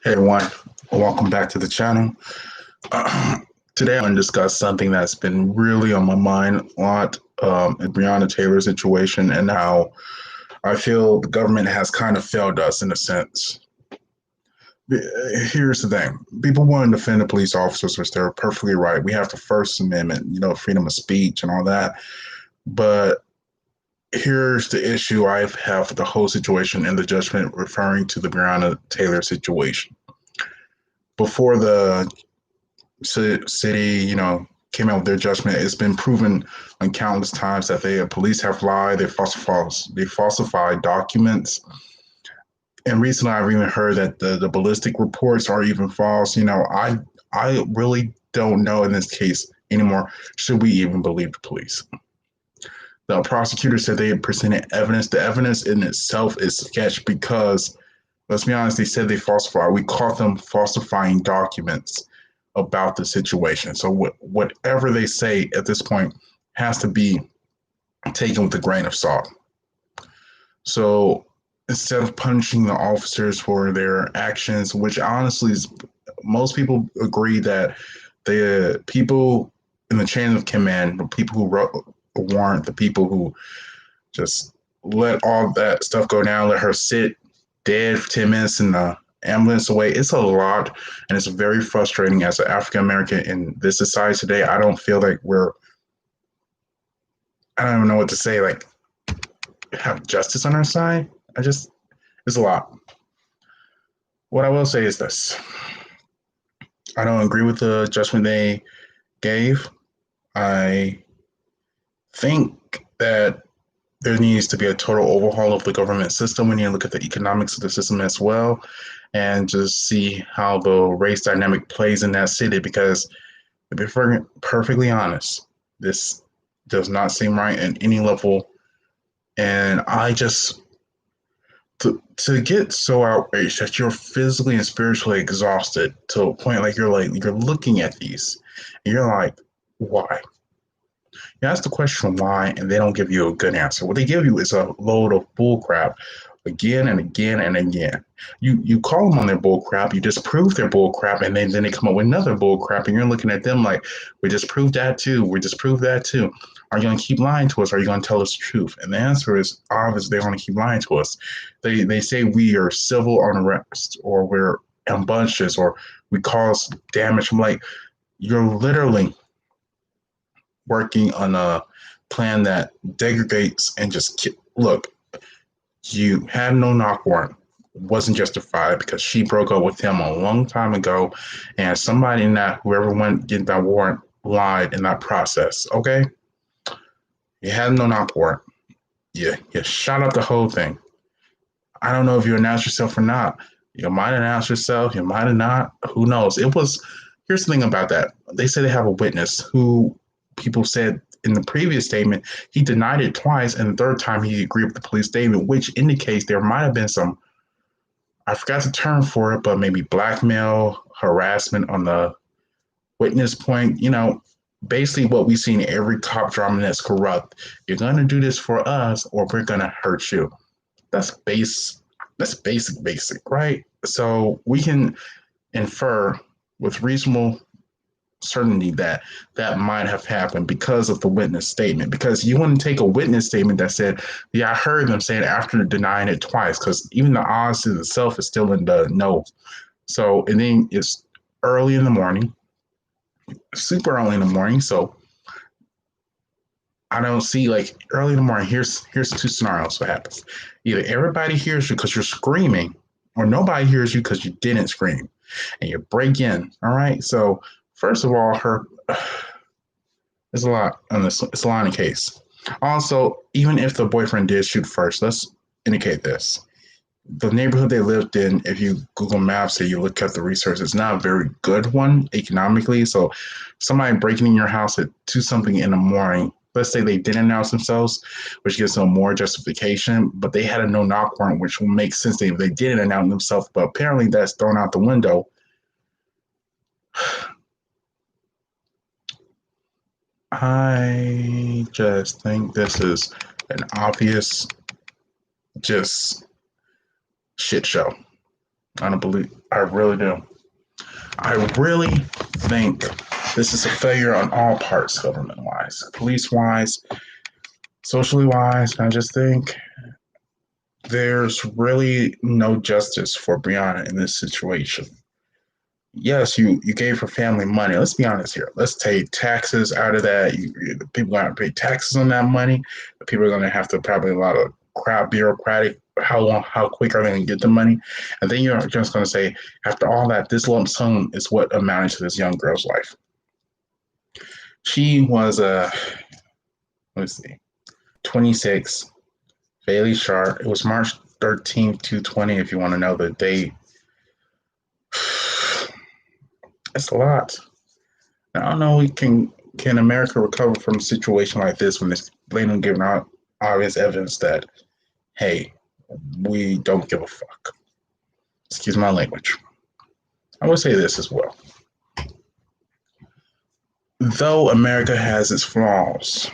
Hey everyone, welcome back to the channel. Today I'm going to discuss something that's been really on my mind a lot, the Breonna Taylor situation and how I feel the government has kind of failed us in a sense. Here's the thing. People want to defend the police officers, which they're perfectly right. We have the First Amendment, freedom of speech and all that. But here's the issue I have with the whole situation and the judgment referring to the Breonna Taylor situation. Before the city, came out with their judgment. It's been proven on countless times that police have lied, they falsified documents. And recently, I've even heard that the ballistic reports are even false. I really don't know in this case anymore. Should we even believe the police? The prosecutor said they had presented evidence. The evidence in itself is sketch because, let's be honest, they said they falsified. We caught them falsifying documents about the situation. So whatever they say at this point has to be taken with a grain of salt. So instead of punishing the officers for their actions, which honestly is, most people agree that the people in the chain of command, the people who wrote the warrant, the people who just let all that stuff go down, let her sit dead for 10 minutes in the ambulance away. It's a lot, and it's very frustrating as an African American in this society today. I don't feel like I don't even know what to say, like, have justice on our side. It's a lot. What I will say is this: I don't agree with the judgment they gave. I think that there needs to be a total overhaul of the government system. We need to look at the economics of the system as well and just see how the race dynamic plays in that city. Because to be perfectly honest, this does not seem right at any level. And to get so outraged that you're physically and spiritually exhausted to a point like you're looking at these and you're like, why? You ask the question why, and they don't give you a good answer. What they give you is a load of bullcrap again and again and again. You call them on their bullcrap, you disprove their bullcrap, and then they come up with another bullcrap, and you're looking at them like, we disproved that too. We disproved that too. Are you going to keep lying to us? Or are you going to tell us the truth? And the answer is obvious. They want to keep lying to us. They say we are civil unrest, or we're ambitious, or we cause damage. I'm like, you're literally working on a plan that degrades and just look. You had no knock warrant, wasn't justified because she broke up with him a long time ago, and somebody in that whoever went get that warrant lied in that process. Okay, you had no knock warrant. You shot up the whole thing. I don't know if you announced yourself or not. You might have announced yourself. You might have not. Who knows? It was. Here's the thing about that. They say they have a witness who people said in the previous statement he denied it twice, and the third time he agreed with the police statement, which indicates there might have been some. I forgot the term for it, but maybe blackmail, harassment on the witness point. Basically what we see in every cop drama that's corrupt. You're gonna do this for us, or we're gonna hurt you. That's base. That's basic, right? So we can infer with reasonable certainty that that might have happened because of the witness statement. Because you wouldn't take a witness statement that said, "Yeah, I heard them say it," after denying it twice. Because even the odds in itself is still in the no. So and then it's early in the morning, super early in the morning. So I don't see like early in the morning. Here's two scenarios. What happens? Either everybody hears you because you're screaming, or nobody hears you because you didn't scream, and you break in. All right. So first of all, her there's a lot on this. It's a lot in the case. Also, even if the boyfriend did shoot first, let's indicate this. The neighborhood they lived in, if you Google Maps it, you look at the research, it's not a very good one economically. So somebody breaking in your house at 2 something in the morning, let's say they didn't announce themselves, which gives them more justification, but they had a no knock warrant, which will make sense if they didn't announce themselves, but apparently that's thrown out the window. I just think this is an obvious just shit show. I really do. I really think this is a failure on all parts, government wise, police wise, socially wise. I just think there's really no justice for Breonna in this situation. Yes, you gave her family money. Let's be honest here. Let's take taxes out of that. People are going to pay taxes on that money. People are going to have to probably a lot of crap, bureaucratic. How long? How quick are they going to get the money? And then you're just going to say, after all that, this lump sum is what amounted to this young girl's life. She was let's see, 26, Bailey Sharp. It was March 13th, 2020. If you want to know the date, it's a lot. I don't know. We can America recover from a situation like this when it's blatantly giving out obvious evidence that hey, we don't give a fuck. Excuse my language. I will say this as well. Though America has its flaws,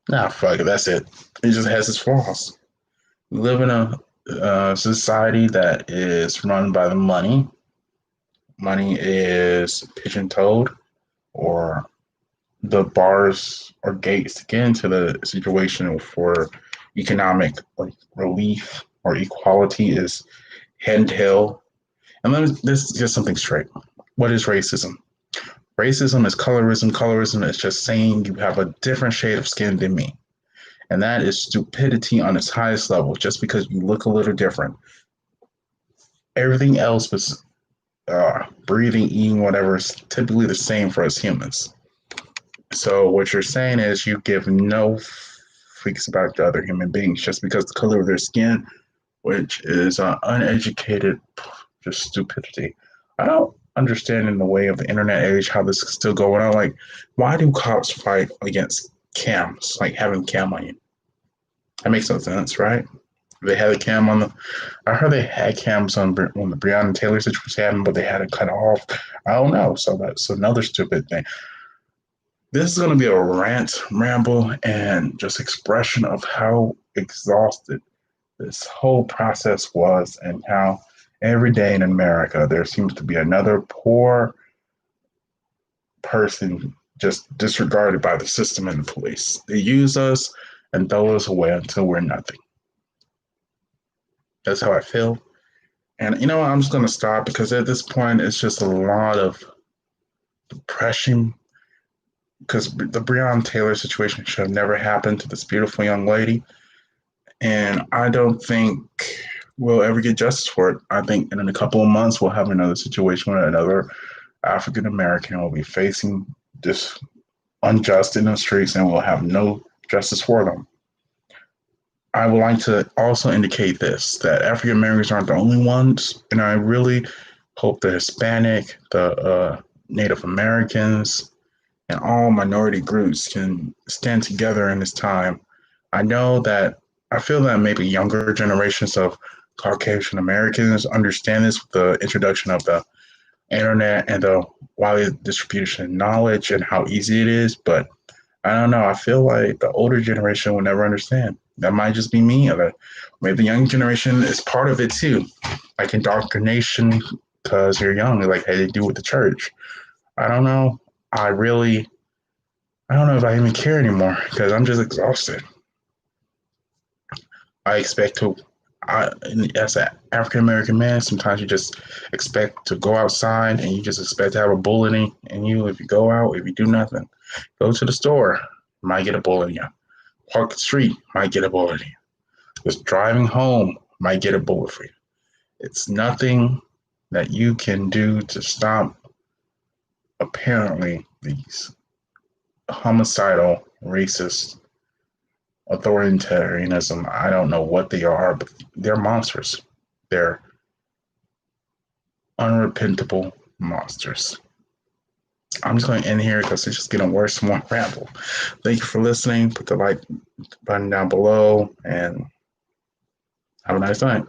fuck it. That's it. It just has its flaws. We live in a society that is run by the money. Money is pigeon-toed, or the bars or gates to get into the situation for economic like relief or equality is head and tail. And let's get something straight. What is racism? Racism is colorism. Colorism is just saying you have a different shade of skin than me. And that is stupidity on its highest level, just because you look a little different. Everything else was breathing, eating, whatever is typically the same for us humans. So what you're saying is you give no freaks about the other human beings just because the color of their skin, which is uneducated, just stupidity. I don't understand in the way of the internet age how this is still going on. Like, why do cops fight against cams, like having cam on you? That makes no sense, right? They had a cam on the. I heard they had cams on when the Breonna Taylor situation happened, but they had it cut off. I don't know. So that's another stupid thing. This is going to be a rant, ramble, and just expression of how exhausted this whole process was and how every day in America there seems to be another poor person just disregarded by the system and the police. They use us and throw us away until we're nothing. That's how I feel. And you know what? I'm just going to stop because at this point it's just a lot of depression because the Breonna Taylor situation should have never happened to this beautiful young lady. And I don't think we'll ever get justice for it. I think in a couple of months we'll have another situation where another African American will be facing this unjust in the streets and we'll have no justice for them. I would like to also indicate this that African Americans aren't the only ones, and I really hope the Hispanic, the Native Americans, and all minority groups can stand together in this time. I know that I feel that maybe younger generations of Caucasian Americans understand this with the introduction of the internet and the widely distribution of knowledge and how easy it is. But I don't know. I feel like the older generation will never understand. That might just be me, or maybe the young generation is part of it too, like indoctrination because you're young, like hey, they do with the church. I don't know. I really, I don't know if I even care anymore because I'm just exhausted. I expect to, as an African American man, sometimes you just expect to go outside and you just expect to have a bullet in you if you go out, if you do nothing. Go to the store, might get a bullet in you. Park the street, might get a bullet in you. Just driving home, might get a bullet for you. It's nothing that you can do to stop, apparently, these homicidal, racist authoritarianism. I don't know what they are, but they're monsters. They're unrepentable monsters. I'm just going to end here because it's just getting worse and more ramble. Thank you for listening. Put the like button down below and have a nice night.